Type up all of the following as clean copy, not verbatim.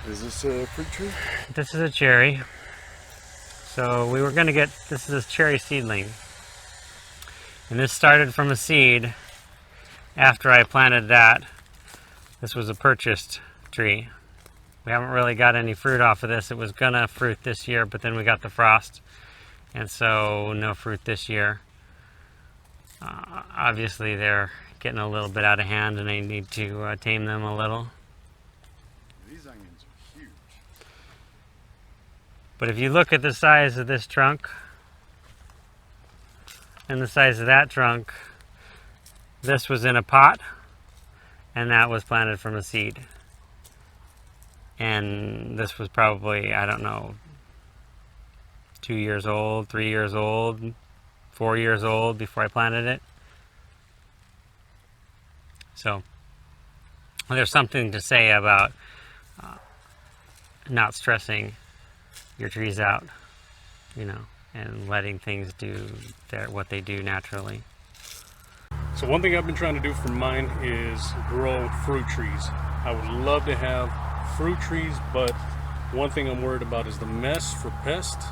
Is this a fruit tree? This is a cherry. So we were going to get, this is a cherry seedling. And this started from a seed after I planted that. This was a purchased tree. We haven't really got any fruit off of this. It was gonna fruit this year, but then we got the frost. And so no fruit this year. Obviously they're getting a little bit out of hand and I need to tame them a little. These onions are huge. But if you look at the size of this trunk and the size of that trunk, this was in a pot and that was planted from a seed. And this was probably, I don't know, 2 years old, 3 years old, 4 years old before I planted it. So there's something to say about not stressing your trees out, you know, and letting things do what they do naturally. So one thing I've been trying to do for mine is grow fruit trees. I would love to have fruit trees, but one thing I'm worried about is the mess for pests,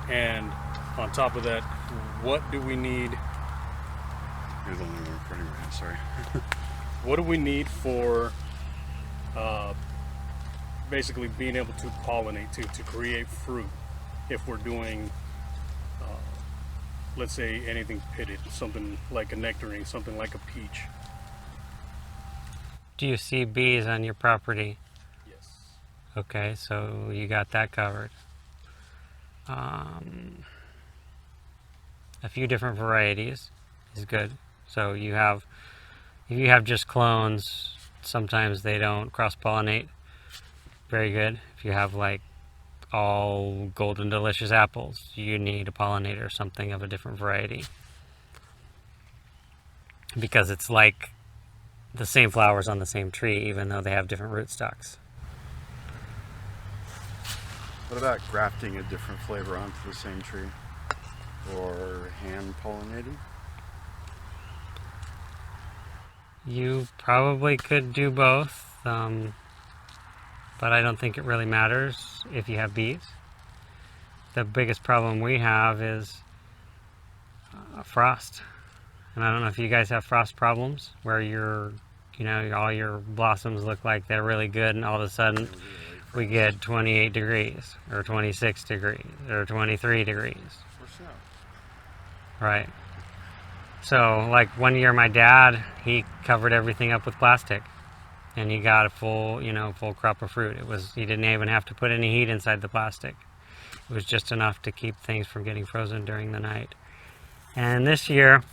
and on top of that, what do we need? Here's the only one recording right now, sorry. What do we need for basically being able to pollinate, to create fruit, if we're doing let's say anything pitted, something like a nectarine, something like a peach? Do you see bees on your property? Yes. Okay, so you got that covered. A few different varieties is good. So if you have just clones, sometimes they don't cross-pollinate very good. If you have like all golden delicious apples, you need a pollinator, something of a different variety, because it's like the same flowers on the same tree, even though they have different rootstocks. What about grafting a different flavor onto the same tree? Or hand pollinating? You probably could do both, but I don't think it really matters if you have bees. The biggest problem we have is frost. And I don't know if you guys have frost problems where all your blossoms look like they're really good and all of a sudden we get 28 degrees or 26 degrees or 23 degrees. Right. So like one year my dad, he covered everything up with plastic and he got a full crop of fruit. He didn't even have to put any heat inside the plastic. It was just enough to keep things from getting frozen during the night. And this year,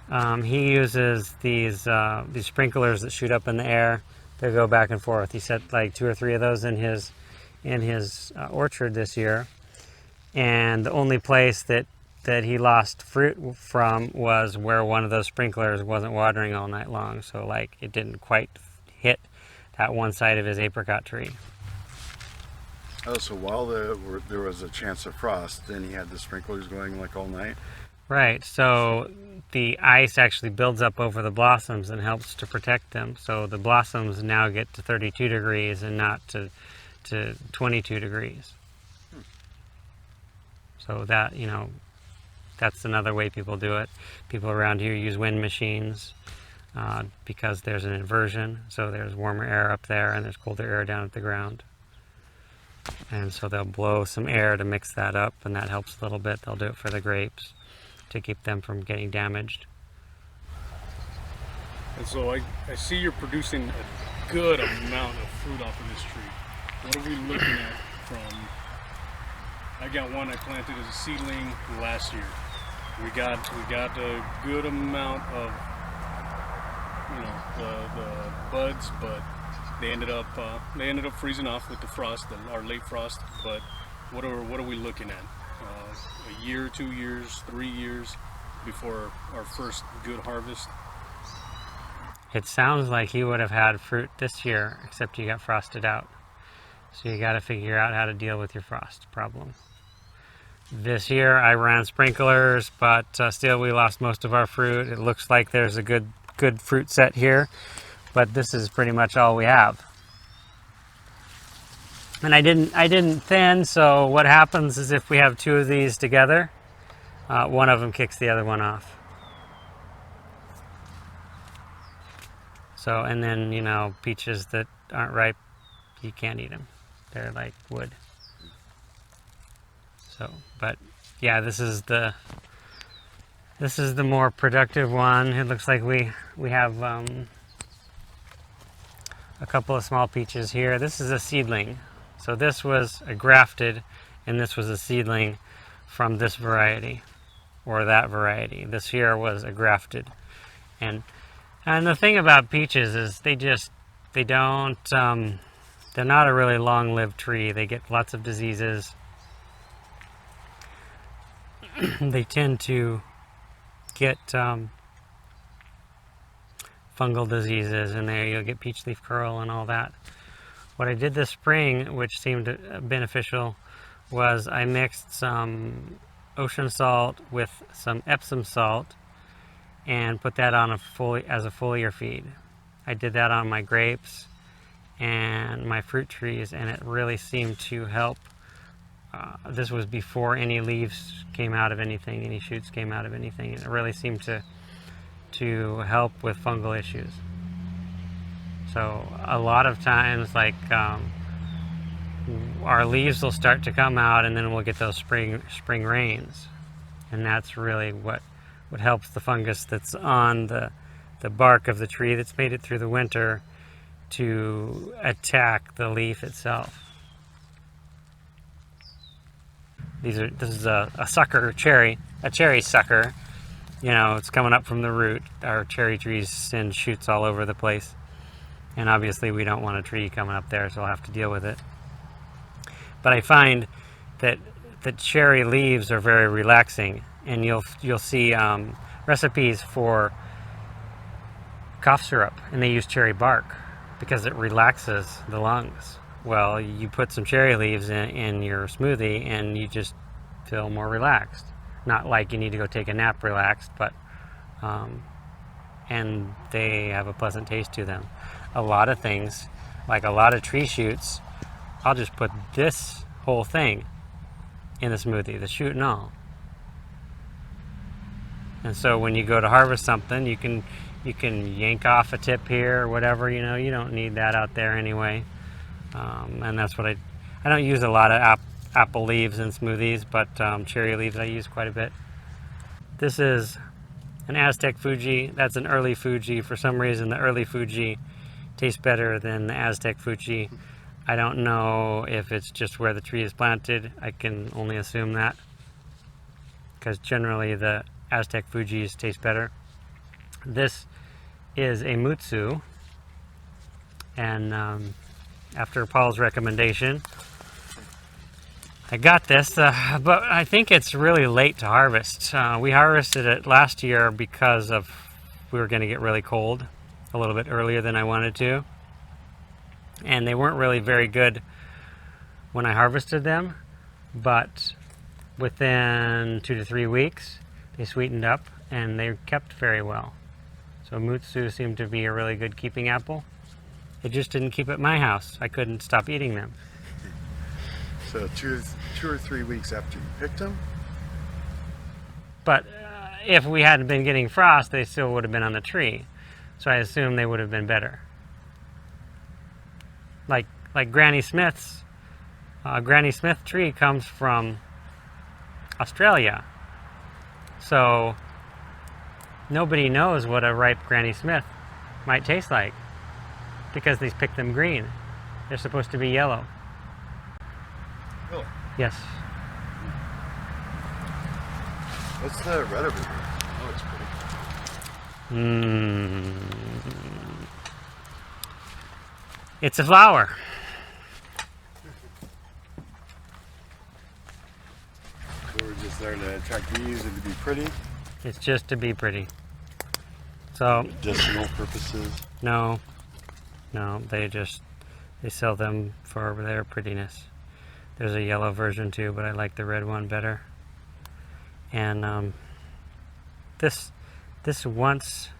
he uses these sprinklers that shoot up in the air. They go back and forth. He set like 2 or 3 of those in his orchard this year. And the only place that he lost fruit from was where one of those sprinklers wasn't watering all night long. So like it didn't quite hit that one side of his apricot tree. Oh, so while there was a chance of frost, then he had the sprinklers going like all night? Right, so the ice actually builds up over the blossoms and helps to protect them. So the blossoms now get to 32 degrees and not to 22 degrees. So that, that's another way people do it. People around here use wind machines because there's an inversion. So there's warmer air up there and there's colder air down at the ground. And so they'll blow some air to mix that up, and that helps a little bit. They'll do it for the grapes to keep them from getting damaged. And so I see you're producing a good amount of fruit off of this tree. What are we looking at from... I got one I planted as a seedling last year. We got a good amount of the buds, but they ended up freezing off with the frost, our late frost. But what are we looking at? A year, 2 years, 3 years before our first good harvest? It sounds like you would have had fruit this year, except you got frosted out. So you got to figure out how to deal with your frost problem. This year I ran sprinklers, but still we lost most of our fruit. It looks like there's a good fruit set here, but this is pretty much all we have. And I didn't thin, so what happens is if we have two of these together, one of them kicks the other one off. So, and then, you know, peaches that aren't ripe, you can't eat them. They're like wood. So, but yeah, this is the more productive one. It looks like we have a couple of small peaches here. This is a seedling. So this was a grafted, and this was a seedling from this variety or that variety. This here was a grafted. And the thing about peaches is they don't, they're not a really long-lived tree. They get lots of diseases. They tend to get fungal diseases, and there you'll get peach leaf curl and all that. What I did this spring, which seemed beneficial, was I mixed some ocean salt with some Epsom salt and put that on as a foliar feed. I did that on my grapes and my fruit trees, and it really seemed to help. This was before any leaves came out of anything, any shoots came out of anything. It really seemed to help with fungal issues. So a lot of times, like our leaves will start to come out, and then we'll get those spring rains, and that's really what helps the fungus that's on the bark of the tree that's made it through the winter to attack the leaf itself. This is a sucker cherry, a cherry sucker. You know, it's coming up from the root. Our cherry trees send shoots all over the place. And obviously we don't want a tree coming up there, so I'll have to deal with it. But I find that the cherry leaves are very relaxing, and you'll see recipes for cough syrup, and they use cherry bark because it relaxes the lungs. Well, you put some cherry leaves in your smoothie, and you just feel more relaxed. Not like you need to go take a nap relaxed, but and they have a pleasant taste to them. A lot of things, like a lot of tree shoots, I'll just put this whole thing in the smoothie, the shoot and all. And so when you go to harvest something, you can yank off a tip here or whatever. You know, you don't need that out there anyway. And that's what I don't use a lot of apple leaves in smoothies, but cherry leaves I use quite a bit. This is an Aztec Fuji. That's an early Fuji. For some reason, the early Fuji tastes better than the Aztec Fuji. I don't know if it's just where the tree is planted. I can only assume that, because generally the Aztec Fujis taste better. This is a Mutsu, and after Paul's recommendation, I got this, but I think it's really late to harvest. We harvested it last year because we were going to get really cold a little bit earlier than I wanted to, and they weren't really very good when I harvested them, but within 2 to 3 weeks they sweetened up and they kept very well. So Mutsu seemed to be a really good keeping apple. It just didn't keep at my house. I couldn't stop eating them. So two or 3 weeks after you picked them? But if we hadn't been getting frost, they still would have been on the tree. So I assume they would have been better. Like Granny Smith's. Granny Smith tree comes from Australia. So nobody knows what a ripe Granny Smith might taste like, because they pick them green. They're supposed to be yellow. Really? Yes. What's the red over here? Oh, it's pretty. It's a flower. So we're just there to attract bees and to be pretty? It's just to be pretty. So Medicinal purposes? no, they sell them for their prettiness. There's a yellow version too, but I like the red one better. And this wants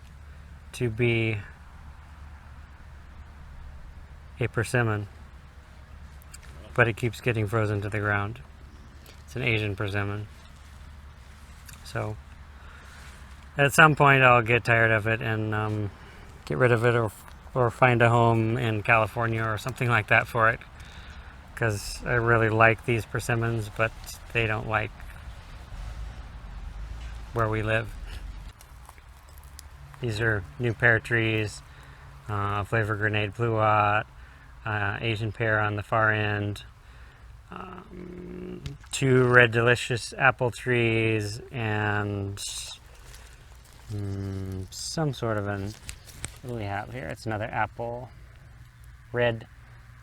to be a persimmon. but it keeps getting frozen to the ground. It's an Asian persimmon. So at some point I'll get tired of it and get rid of it, or find a home in California or something like that for it, because I really like these persimmons, but they don't like where we live. These are new pear trees, flavor grenade pluot, Asian pear on the far end, 2 red delicious apple trees, and some sort of an, what do we have here? It's another apple, red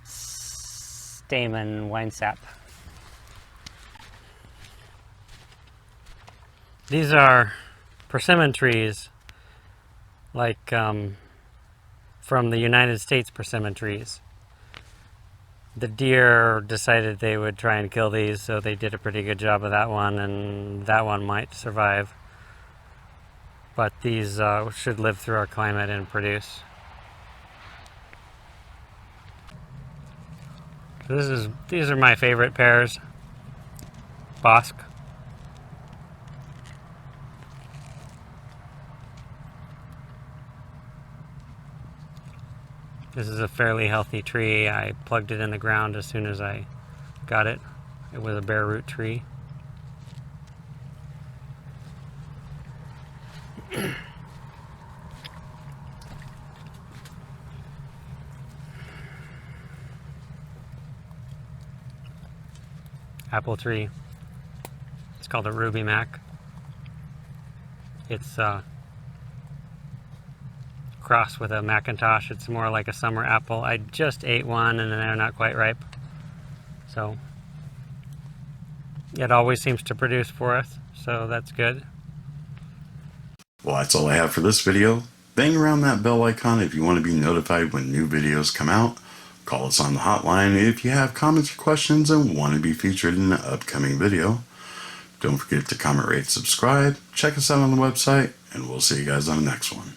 stamen winesap. These are persimmon trees, like from the United States persimmon trees. The deer decided they would try and kill these, so they did a pretty good job of that one, and that one might survive. But these should live through our climate and produce. These are my favorite pears. Bosque. This is a fairly healthy tree. I plugged it in the ground as soon as I got it. It was a bare root tree. Apple tree. It's called a Ruby Mac. It's crossed with a Macintosh. It's more like a summer apple. I just ate one and they're not quite ripe. So it always seems to produce for us, so that's good. Well, that's all I have for this video. Bang around that bell icon if you want to be notified when new videos come out. Call us on the hotline if you have comments or questions and want to be featured in an upcoming video. Don't forget to comment, rate, subscribe. Check us out on the website, and we'll see you guys on the next one.